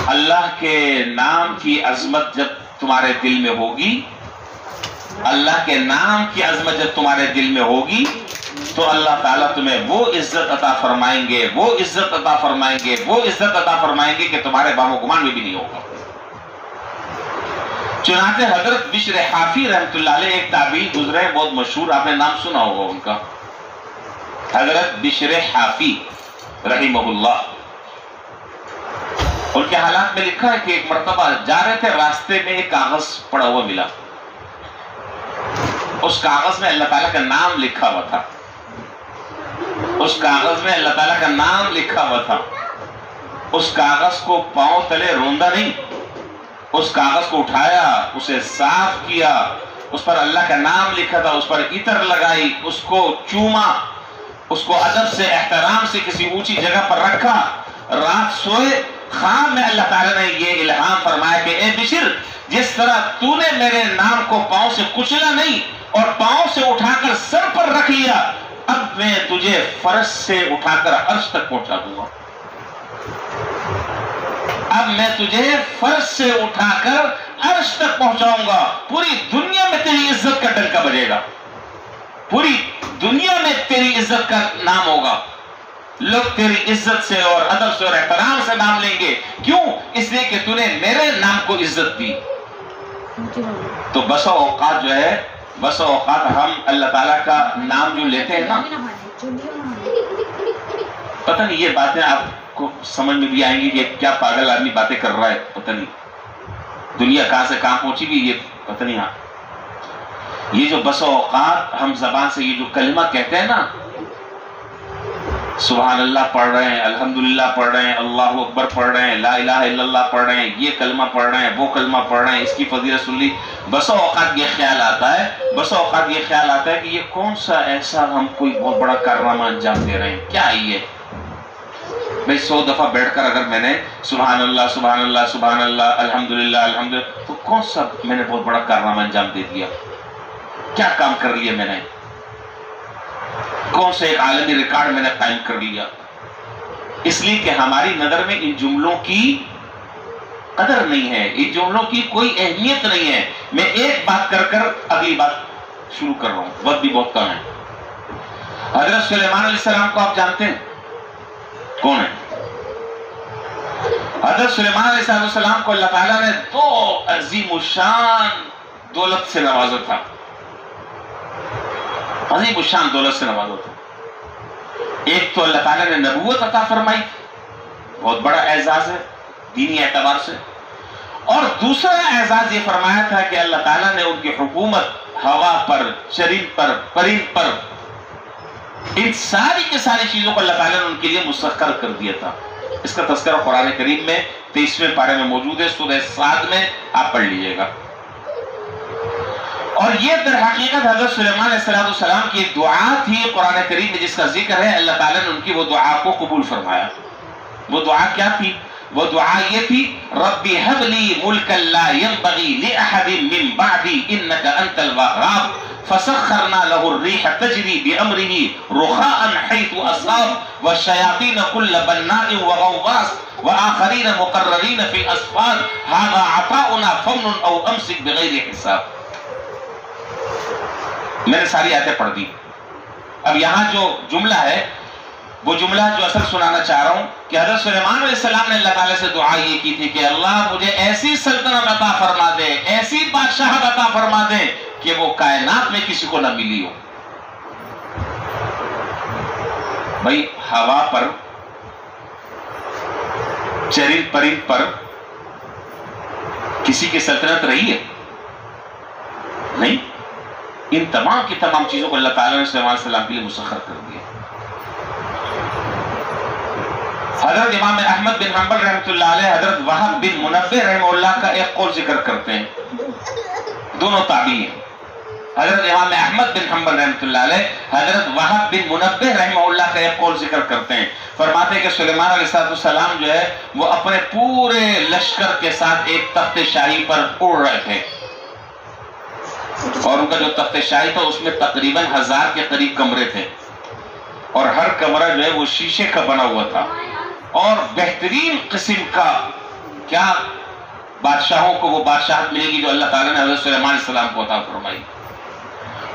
اللہ کے نام کی عظمت جب تمہارے دل میں ہوگی، اللہ کے نام کی عظمت جب تمہارے دل میں ہوگی تو اللہ تعالیٰ تمہیں وہ عزت عطا فرمائیں گے، وہ عزت عطا فرمائیں گے، وہ عزت عطا فرمائیں گے کہ تمہارے باہم و گمان میں بھی نہیں ہوگا۔ چنانچہ حضرت بشر حافی رحمۃ اللہ علیہ ایک تابعی گزرے بہت مشہور، آپ نے نام سنا ہوگا ان کا، حضرت بشر حافی رحمہ اللہ۔ ان کے حالات میں لکھا ہے کہ ایک مرتبہ جا رہے تھے، راستے میں ایک کاغذ پڑا ہوا ملا، اس کاغذ میں اللہ تعالیٰ کا نام لکھا ہوا تھا، اس کاغذ میں اللہ تعالیٰ کا نام لکھا ہوا تھا۔ اس کاغذ کو پاؤں تلے روندا نہیں، اس کاغذ کو اٹھایا، اسے صاف کیا، اس پر اللہ کا نام لکھا تھا، اس پر عطر لگائی، اس کو چوما، اس کو ادب سے احترام سے کسی اونچی جگہ پر رکھا۔ رات سوئے، خواب میں اللہ تعالیٰ نے یہ الہام فرمایا کہ اے بشر، جس طرح تو نے میرے نام کو پاؤں سے کچلا نہیں اور پاؤں سے اٹھا کر سر پر رکھ لیا، اب میں تجھے فرش سے اٹھا کر عرش تک پہنچا دوں گا، اب میں تجھے فرش سے اٹھا کر عرش تک پہنچاؤں گا، پوری دنیا میں تیری عزت کا ڈنکا بجے گا، پوری دنیا میں تیری عزت کا نام ہوگا، لوگ تیری عزت سے اور ادب سے اور احترام سے نام لیں گے۔ کیوں؟ اس لیے کہ تو نے میرے نام کو عزت دی۔ تو بسا اوقات جو ہے، بسا اوقات ہم اللہ تعالیٰ کا نام جو لیتے ہیں نا، پتہ نہیں یہ باتیں آپ کو سمجھ میں بھی آئیں گی کہ کیا پاگل آدمی باتیں کر رہا ہے، پتہ نہیں دنیا کہاں سے کہاں پہنچی بھی، یہ پتہ نہیں۔ ہاں یہ جو بسا اوقات ہم زبان سے یہ جو کلمہ کہتے ہیں نا، سبحان اللہ پڑھ رہے ہیں، الحمدللہ پڑھ رہے ہیں، اللہ اکبر پڑھ رہے ہیں، لا الہ الا اللہ پڑھ رہے ہیں، یہ کلمہ پڑھ رہے ہیں، وہ کلمہ پڑھ رہے ہیں، اس کی فضیلت سن لی، بسا اوقات یہ خیال آتا ہے، بسا اوقات یہ خیال آتا ہے کہ یہ کون سا ایسا ہم کوئی بہت بڑا کارنامہ انجام دے رہے ہیں، کیا یہ بھئی 100 دفعہ بیٹھ کر اگر میں نے سبحان اللہ سبحان اللہ سبحان اللہ الحمدللہ الحمدللہ، تو کون سا میں نے بہت بڑا کارنامہ انجام دے دیا، کیا کام کر لیا میں نے، کون سے ایک عالمی ریکارڈ میں نے قائم کر لیا۔ اس لیے کہ ہماری نظر میں ان جملوں کی قدر نہیں ہے، ان جملوں کی کوئی اہمیت نہیں ہے۔ میں ایک بات کر کر اگلی بات شروع کر رہا ہوں، وقت بھی بہت کم ہے۔ حضرت سلیمان علیہ السلام کو آپ جانتے ہیں کون ہے؟ حضرت سلیمان علیہ السلام کو اللہ تعالیٰ نے 2 عظیم الشان دولت سے نوازا تھا، عظیم الشان دولت سے نوازا تھا۔ ایک تو اللہ تعالیٰ نے نبوت عطا فرمائی، بہت بڑا اعزاز ہے دینی اعتبار سے، اور دوسرا اعزاز یہ فرمایا تھا کہ اللہ تعالیٰ نے ان کی حکومت ہوا پر، چرند پر، پرند پر، ان ساری کی ساری چیزوں کو اللہ تعالیٰ نے ان کے لیے مسخر کر دیا تھا۔ اس کا تذکرہ قرآن کریم میں 23ویں پارے میں موجود ہے، سورہ صاد میں آپ پڑھ لیجئے گا۔ اور یہ در حقیقت حضرت سلیمان علیہ السلام کی ایک دعا تھی قرآن کریم میں جس کا ذکر ہے، اللہ تعالیٰ نے ان کی وہ دعا کو قبول فرمایا۔ وہ دعا کیا تھی؟ وہ دعا یہ تھی ربی ہب لی ملکا لا ينبغی لأحد من بعدی انک انت الوہاب فسخرنا له الريح تجري بأمره رخاء حيث أصاب والشياطين كل بناء وغواص وآخرين مقررين في الأسفار هذا عطاؤنا فمن أو أمسك بغير حساب. میں نے ساری آیتیں پڑھ دی. اب یہاں جو جملہ ہے وہ جملہ جو اصل سنانا چاہ رہا ہوں کہ حضرت سلیمان علیہ السلام نے اللہ تعالیٰ سے دعا یہ کی تھی کہ اللہ مجھے ایسی سلطنت عطا فرما دے, ایسی بادشاہت عطا فرما دے کہ وہ کائنات میں کسی کو نہ ملی ہو. بھائی ہوا پر, چرند پرند پر کسی کی سلطنت رہی ہے؟ نہیں. ان تمام کی تمام چیزوں کو اللہ تعالیٰ نے سلیمان علیہ السلام کے لیے مسخر کر دیا. حضرت امام احمد بن حنبل رحمۃ اللہ علیہ حضرت وہب بن منبہ رحمہ اللہ کا ایک قول ذکر کرتے ہیں, دونوں تابعی ہیں. حضرت امام احمد بن حنبل رحمۃ اللہ علیہ حضرت وہب بن منبہ رحمہ اللہ کا ایک قول ذکر کرتے ہیں. فرماتے ہیں کہ سلیمان علیہ السلام جو ہے وہ اپنے پورے لشکر کے ساتھ ایک تخت شاہی پر اڑ رہے تھے, اور ان کا جو تخت شاہی تھا اس میں تقریباً 1000 کے قریب کمرے تھے, اور ہر کمرہ جو ہے وہ شیشے کا بنا ہوا تھا, اور بہترین قسم کا کیا بادشاہوں کو وہ بادشاہت ملے گی جو اللہ تعالیٰ نے حضرت سلیمان علیہ السلام کو عطا فرمائی.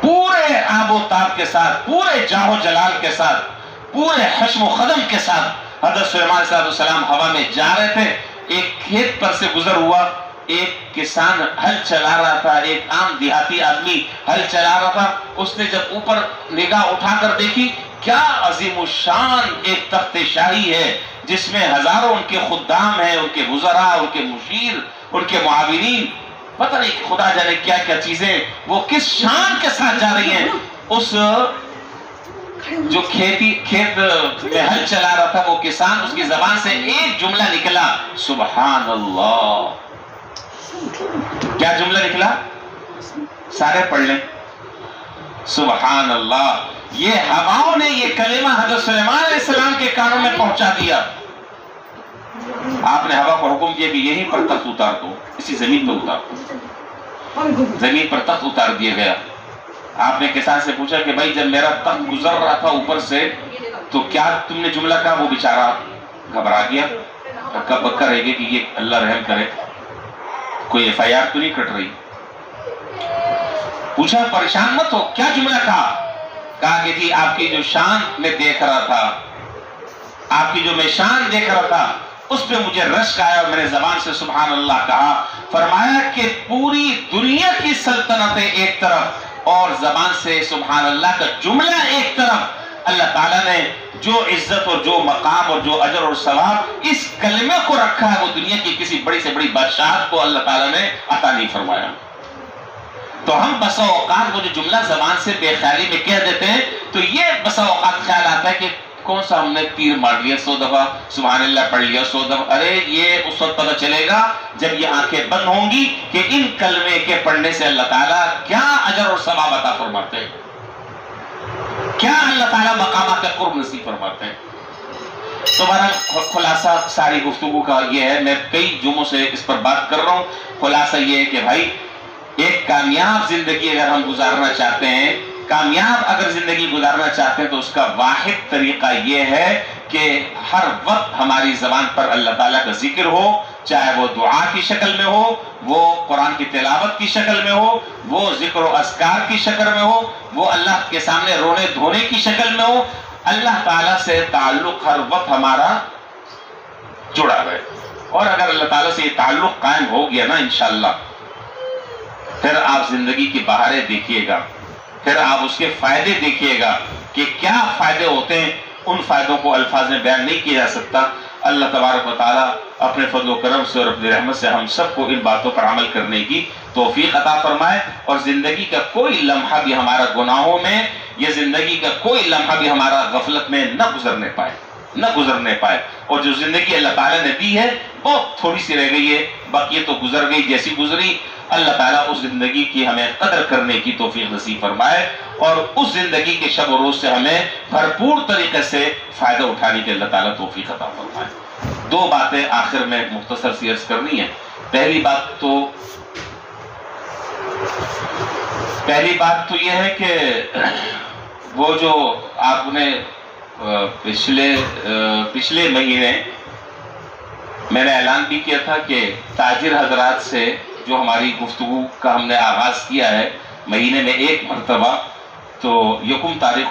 پورے آب و تاب کے ساتھ, پورے جاہ و جلال کے ساتھ, پورے حشم و خدم کے ساتھ حضرت سلیمان علیہ السلام ہوا میں جا رہے تھے. ایک کھیت پر سے گزر ہوا, ایک کسان ہل چلا رہا تھا, ایک عام دیہاتی آدمی ہل چلا رہا تھا. اس نے جب اوپر نگاہ اٹھا کر دیکھی, کیا عظیم الشان ایک تخت شاہی ہے جس میں ہزاروں ان کے خدام ہیں, ان کے وزراء, ان کے مشیر, ان کے معاونین, پتہ نہیں خدا جانے کیا کیا چیزیں وہ کس شان کے ساتھ جا رہی ہیں. اس جو کھیت میں ہل چلا رہا تھا وہ کسان, اس کی زبان سے ایک جملہ نکلا, سبحان اللہ. کیا جملہ نکلا؟ سارے پڑھ لیں, سبحان اللہ. یہ ہواؤں نے یہ کلمہ حضرت سلیمان علیہ السلام کے کانوں میں پہنچا دیا. آپ نے ہوا کو حکم دیا کہ یہیں پر تخت اتار دو, اسی زمین پر اتار دو. زمین پر تخت اتار دیا گیا. آپ نے کسان سے پوچھا کہ بھائی جب میرا تخت گزر رہا تھا اوپر سے تو کیا تم نے جملہ کہا؟ وہ بیچارہ گھبرا گیا, کب بکا رہے گی کہ یہ اللہ رحم کرے, کوئی FIR تو نہیں کٹ رہی. پوچھا پریشان مت ہو, کیا جملہ کہا؟ کہا کہ جی آپ کی جو شان میں دیکھ رہا تھا, آپ کی جو میں شان دیکھ رہا تھا اس پہ مجھے رشک آیا اور میں نے زبان سے سبحان اللہ کہا. فرمایا کہ پوری دنیا کی سلطنتیں ایک طرف اور زبان سے سبحان اللہ کا جملہ ایک طرف, اللہ تعالیٰ نے جو عزت اور جو مقام اور جو اجر اور ثواب اس کلمے کو رکھا ہے وہ دنیا کی کسی بڑی سے بڑی بادشاہت کو اللہ تعالیٰ نے عطا نہیں فرمایا. تو ہم بسا اوقات وہ جو جملہ زبان سے بے خیالی میں کہہ دیتے ہیں تو یہ بسا اوقات خیال آتا ہے کہ کون سا ہم نے تیر مار لیا 100 دفعہ, سبحان اللہ پڑھ لیا 100 دفعہ. ارے یہ اس وقت پتہ چلے گا جب یہ آنکھیں بند ہوں گی کہ ان کلمے کے پڑھنے سے اللہ تعالیٰ کیا اجر اور ثواب عطا فرماتے ہیں, کیا اللہ تعالیٰ مقامات قرب نصیب فرماتے ہیں. تو ہمارا خلاصہ ساری گفتگو کا یہ ہے, میں کئی جمعوں سے اس پر بات کر رہا ہوں. خلاصہ یہ ہے کہ بھائی ایک کامیاب زندگی اگر ہم گزارنا چاہتے ہیں, کامیاب اگر زندگی گزارنا چاہتے ہیں تو اس کا واحد طریقہ یہ ہے کہ ہر وقت ہماری زبان پر اللہ تعالیٰ کا ذکر ہو, چاہے وہ دعا کی شکل میں ہو, وہ قرآن کی تلاوت کی شکل میں ہو, وہ ذکر و اذکار کی شکل میں ہو, وہ اللہ کے سامنے رونے دھونے کی شکل میں ہو. اللہ تعالیٰ سے تعلق ہر وقت ہمارا جڑا رہے, اور اگر اللہ تعالیٰ سے یہ تعلق قائم ہو گیا نا انشاءاللہ, پھر آپ زندگی کی بہاریں دیکھیے گا, پھر آپ اس کے فائدے دیکھیے گا کہ کیا فائدے ہوتے ہیں. ان فائدوں کو الفاظ میں بیان نہیں کیا جا سکتا. اللہ تبارک و تعالیٰ اپنے فضل و کرم سے اور اپنی رحمت سے ہم سب کو ان باتوں پر عمل کرنے کی توفیق عطا فرمائے, اور زندگی کا کوئی لمحہ بھی ہمارا گناہوں میں, یہ زندگی کا کوئی لمحہ بھی ہمارا غفلت میں نہ گزرنے پائے. اور جو زندگی اللہ تعالیٰ نے دی ہے بہت تھوڑی سی رہ گئی ہے, باقی تو گزر گئی جیسی گزری. اللہ تعالیٰ اس زندگی کی ہمیں قدر کرنے کی توفیق نصیب فرمائے, اور اس زندگی کے شب و روز سے ہمیں بھرپور طریقے سے فائدہ اٹھانے کی اللہ تعالیٰ توفیق عطا فرمائے. دو باتیں آخر میں مختصر سی عرض کرنی ہے. پہلی بات تو یہ ہے کہ وہ جو آپ نے پچھلے مہینے میں نے اعلان بھی کیا تھا کہ تاجر حضرات سے جو ہماری گفتگو کا ہم نے آغاز کیا ہے مہینے میں ایک مرتبہ، تو یکم تاریخ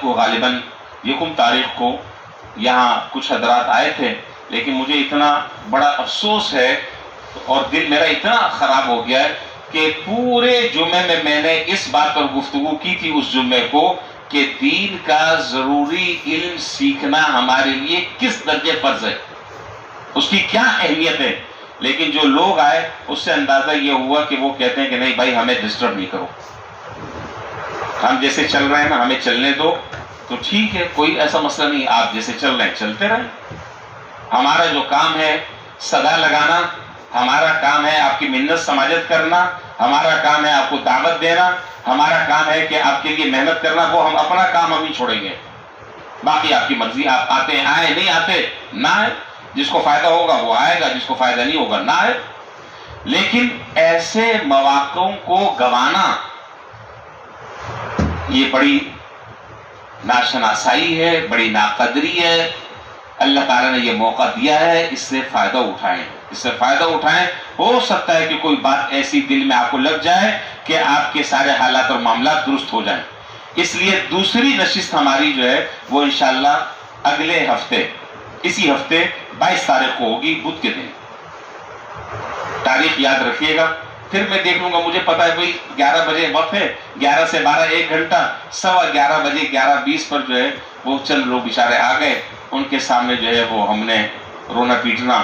کو یہاں کچھ حضرات آئے تھے، لیکن مجھے اتنا بڑا افسوس ہے اور دل میرا اتنا خراب ہو گیا ہے کہ پورے جمعے میں نے اس بات پر گفتگو کی تھی اس جمعے کو کہ دین کا ضروری علم سیکھنا ہمارے لیے کس درجے فرض ہے، اس کی کیا اہمیت ہے. لیکن جو لوگ آئے اس سے اندازہ یہ ہوا کہ وہ کہتے ہیں کہ نہیں بھائی ہمیں ڈسٹرب نہیں کرو، ہم جیسے چل رہے ہیں نا ہمیں چلنے دو. تو ٹھیک ہے، کوئی ایسا مسئلہ نہیں، آپ جیسے چل رہے ہیں چلتے رہیں. ہمارا جو کام ہے صدا لگانا، ہمارا کام ہے آپ کی منت سماجت کرنا، ہمارا کام ہے آپ کو دعوت دینا، ہمارا کام ہے کہ آپ کے لیے محنت کرنا. وہ ہم اپنا کام ہم نہیں چھوڑیں گے، باقی آپ کی مرضی، آپ آتے ہیں آئے، نہیں آتے نہ آئے. جس کو فائدہ ہوگا وہ آئے گا، جس کو فائدہ نہیں ہوگا نہ آئے. لیکن ایسے مواقعوں کو گوانا یہ بڑی ناشناسائی ہے، بڑی ناقدری ہے. اللہ تعالیٰ نے یہ موقع دیا ہے، اس سے فائدہ اٹھائیں، اس سے فائدہ اٹھائیں. ہو سکتا ہے کہ کوئی بات ایسی دل میں آپ کو لگ جائے کہ آپ کے سارے حالات اور معاملات درست ہو جائیں. اس لیے دوسری نشست ہماری جو ہے وہ انشاءاللہ اگلے ہفتے، اسی ہفتے 22 تاریخ کو ہوگی، بدھ کے دن. تاریخ یاد رکھیے گا، پھر میں دیکھ لوں گا. مجھے پتا ہے بھائی 11 بجے وقت ہے، 11 سے 12 ایک گھنٹہ، 11:15 بجے 11:20 پر جو ہے وہ چند لوگ بیچارے آ گئے. ان کے سامنے جو ہے وہ ہم نے رونا پیٹنا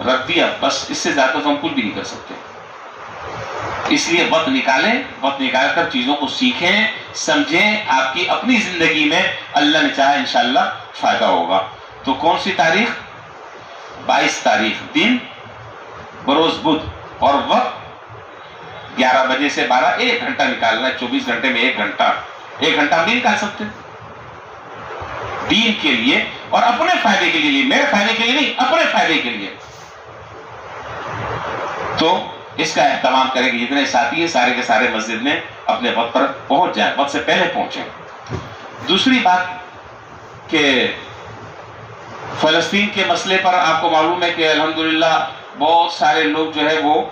رکھ دیا. بس اس سے زیادہ تو ہم کچھ بھی نہیں کر سکتے. اس لیے وقت نکالیں، وقت نکال کر چیزوں کو سیکھیں، سمجھیں. آپ کی اپنی زندگی میں اللہ نے چاہا انشاءاللہ فائدہ ہوگا. تو کون سی تاریخ؟ 22 تاریخ، دن بروز بدھ، اور وقت 11 بجے سے 12، ایک گھنٹہ نکالنا ہے. 24 گھنٹے میں ایک گھنٹہ ہم نہیں نکال سکتے دین کے لیے اور اپنے فائدے کے لیے، میرے فائدے کے لیے نہیں، اپنے فائدے کے لیے. تو اس کا اہتمام کریں کہ جتنے ساتھی ہیں سارے کے سارے مسجد میں اپنے وقت پر پہنچ جائیں، وقت سے پہلے پہنچیں. دوسری بات کہ فلسطین کے مسئلے پر آپ کو معلوم ہے کہ الحمدللہ بہت سارے لوگ جو ہے وہ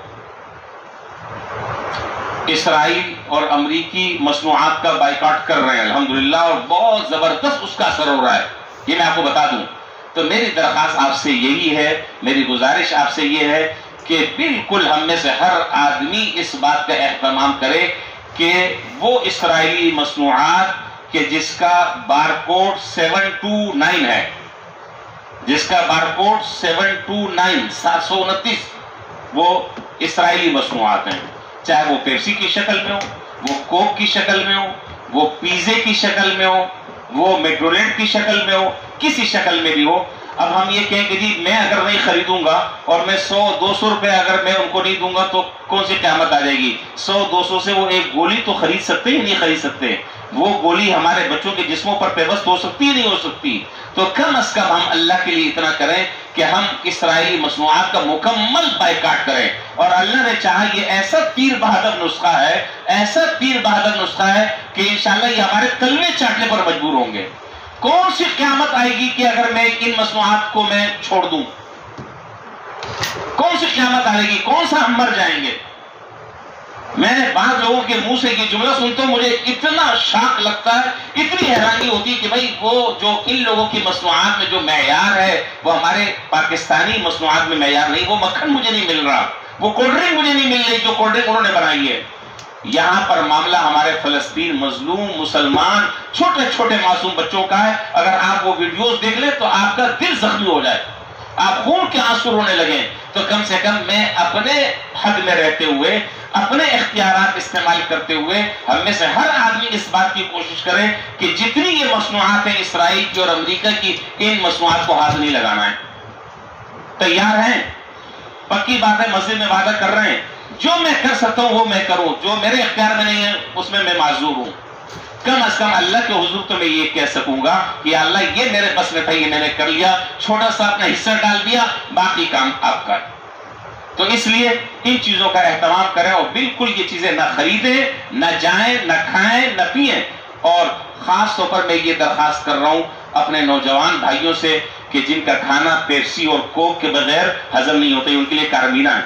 اسرائیل اور امریکی مصنوعات کا بائیکاٹ کر رہے ہیں الحمدللہ، اور بہت زبردست اس کا اثر ہو رہا ہے. یہ میں آپ کو بتا دوں. تو میری درخواست آپ سے یہی ہے، میری گزارش آپ سے یہ ہے کہ بالکل ہم میں سے ہر آدمی اس بات کا اہتمام کرے کہ وہ اسرائیلی مصنوعات کہ جس کا بارکوڈ 729 ہے، جس کا بارکوڈ 729 وہ اسرائیلی مصنوعات ہیں. چاہے وہ پیپسی کی شکل میں ہو، وہ کوک کی شکل میں ہو، وہ پیزے کی شکل میں ہو، وہ میکڈونلڈ کی شکل میں ہو، کسی شکل میں بھی ہو. اب ہم یہ کہیں کہ جی میں اگر نہیں خریدوں گا اور میں 100-200 روپے اگر میں ان کو نہیں دوں گا تو کون سی قیامت آ جائے گی؟ 100-200 سے وہ ایک گولی تو خرید سکتے ہیں، نہیں خرید سکتے. وہ گولی ہمارے بچوں کے جسموں پر پیوست ہو سکتی ہے، نہیں ہو سکتی. تو کم از کم ہم اللہ کے لیے اتنا کریں کہ ہم اسرائیلی مصنوعات کا مکمل بائیکاٹ کریں. اور اللہ نے چاہا یہ ایسا تیر بہادر نسخہ ہے، ایسا تیر بہادر نسخہ ہے کہ انشاءاللہ یہ ہمارے کلمے چاٹنے پر مجبور ہوں گے. کون سی قیامت آئے گی کہ اگر میں ان مصنوعات کو میں چھوڑ دوں؟ کون سی قیامت آئے گی؟ کون سا ہم مر جائیں گے؟ میں نے بعض لوگوں کے منہ سے یہ جملہ سنتا ہوں، مجھے اتنا شاق لگتا ہے، اتنی حیرانی ہوتی ہے کہ بھائی وہ جو ان لوگوں کی مصنوعات میں جو معیار ہے وہ ہمارے پاکستانی مصنوعات میں معیار نہیں. وہ مکھن مجھے نہیں مل رہا، وہ کولڈ ڈرنک مجھے نہیں مل رہی جو کولڈ ڈرنک انہوں نے بنائی ہے. یہاں پر معاملہ ہمارے فلسطین مظلوم مسلمان چھوٹے چھوٹے معصوم بچوں کا ہے. اگر آپ وہ ویڈیوز دیکھ لیں تو آپ کا دل زخمی ہو جائے، آپ خون کے آنسو رونے لگیں. تو کم سے کم میں اپنے حد میں رہتے ہوئے، اپنے اختیارات استعمال کرتے ہوئے ہم میں سے ہر آدمی اس بات کی کوشش کرے کہ جتنی یہ مصنوعات ہیں اسرائیل کی اور امریکہ کی، ان مصنوعات کو ہاتھ نہیں لگانا ہے. تیار ہیں؟ پکی بات ہے، مسجد میں وعدہ کر رہے ہیں جو میں کر سکتا ہوں وہ میں کروں، جو میرے اختیار میں نہیں ہے اس میں میں معذور ہوں. کم از کم اللہ کے حضور تو میں یہ کہہ سکوں گا کہ اللہ یہ میرے بس میں تھا، یہ میں نے کر لیا، چھوٹا سا اپنا حصہ ڈال دیا، باقی کام آپ کا ہے۔ تو اس لیے ان چیزوں کا اہتمام کریں اور بالکل یہ چیزیں نہ خریدیں، نہ جائیں، نہ کھائیں، نہ پئیں۔ اور خاص طور پر میں یہ درخواست کر رہا ہوں اپنے نوجوان بھائیوں سے کہ جن کا کھانا پیپسی اور کوک کے بغیر ہضم نہیں ہوتا، ان کے لیے کاربینہ ہے،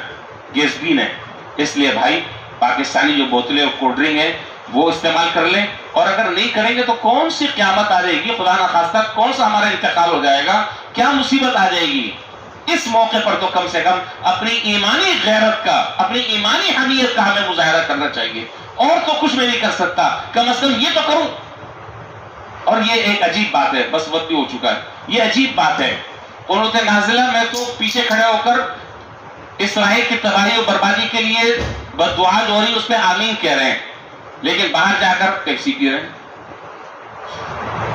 گیسبین ہے، اس لیے بھائی پاکستانی جو بوتلیں اور کولڈ ڈرنک ہیں وہ استعمال کر لیں۔ اور اگر نہیں کریں گے تو کون سی قیامت آ جائے گی، خدا نخواستہ کون سا ہمارا انتقال ہو جائے گا، کیا مصیبت آ جائے گی۔ اس موقع پر تو کم سے کم اپنی ایمانی غیرت کا، اپنی ایمانی حمیت کا ہمیں مظاہرہ کرنا چاہیے۔ اور تو کچھ میں نہیں کر سکتا، کم از کم یہ تو کروں۔ اور یہ ایک عجیب بات ہے، بس وقت بھی ہو چکا ہے، یہ عجیب بات ہے۔ قنوت نازلہ میں تو پیچھے کھڑے ہو کر اسرائیل کی تباہی و بربادی کے لیے بد دعا جو ہو رہی ہے اس پہ آمین کہہ رہے ہیں، لیکن باہر جا کر پیپسی پی رہے ہیں،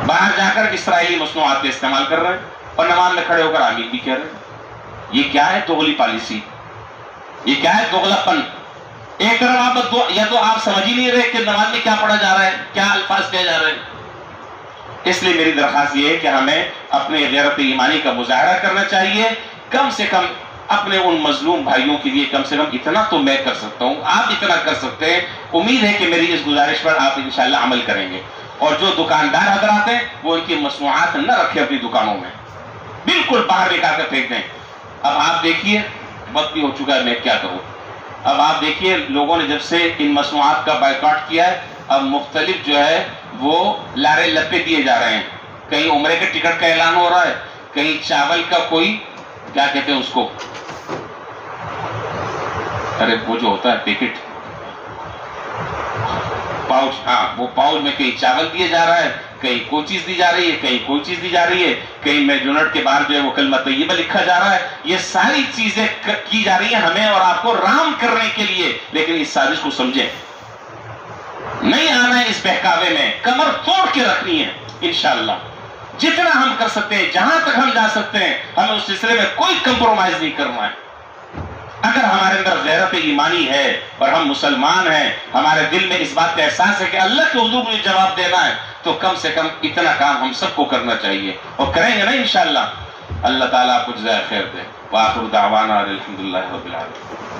باہر جا کر اسرائیلی مصنوعات کا استعمال کر رہے ہیں، اور نماز میں کھڑے ہو کر آمین بھی کہہ رہے ہیں۔ یہ کیا ہے دوغلی پالیسی، یہ کیا ہے دوغلا پن۔ ایک طرف آپ یا تو آپ سمجھ ہی نہیں رہے کہ نماز میں کیا پڑھا جا رہا ہے، کیا الفاظ کہے جا رہے ہیں۔ اس لیے میری درخواست یہ ہے کہ ہمیں اپنے غیرت ایمانی کا مظاہرہ کرنا چاہیے، کم سے کم اپنے ان مظلوم بھائیوں کے لیے کم سے کم اتنا تو میں کر سکتا ہوں، آپ اتنا کر سکتے ہیں۔ امید ہے کہ میری اس گزارش پر آپ انشاءاللہ عمل کریں گے، اور جو دکاندار حضرات ہیں وہ ان کی مصنوعات نہ رکھیں اپنی دکانوں میں، بالکل باہر نکال کر پھینک دیں۔ اب آپ دیکھیے وقت بھی ہو چکا ہے، میں کیا کروں۔ اب آپ دیکھیے لوگوں نے جب سے ان مصنوعات کا بائیکاٹ کیا ہے، اب مختلف جو ہے وہ لارے لپے دیے جا رہے ہیں، کہیں عمرے کے ٹکٹ کا اعلان ہو رہا ہے، کہیں چاول کا کوئی کیا کہتے ہیں اس کو، ارے وہ جو ہوتا ہے پیکٹ پاؤچ، ہاں وہ پاؤچ میں کہیں چاول دیا جا رہا ہے، کہیں کوئی چیز دی جا رہی ہے، کہیں کوئی چیز دی جا رہی ہے، کہیں میجونٹ کے باہر جو ہے وہ کلمہ طیبہ لکھا جا رہا ہے۔ یہ ساری چیزیں کی جا رہی ہیں ہمیں اور آپ کو رام کرنے کے لیے، لیکن اس سازش کو سمجھیں، نہیں آنا ہے اس بہکاوے میں، کمر توڑ کے رکھنی ہے انشاءاللہ۔ جتنا ہم کر سکتے ہیں، جہاں تک ہم جا سکتے ہیں، ہمیں اس سلسلے میں کوئی کمپرومائز نہیں کرنا ہے۔ اگر ہمارے اندر غیرت ایمانی ہے اور ہم مسلمان ہیں، ہمارے دل میں اس بات کا احساس ہے کہ اللہ کے حضور مجھے جواب دینا ہے، تو کم سے کم اتنا کام ہم سب کو کرنا چاہیے، اور کریں گے نا انشاءاللہ۔ اللہ تعالیٰ آپ کو جزائے خیر دے۔ وآخر دعوانا الحمدللہ رب العالمین۔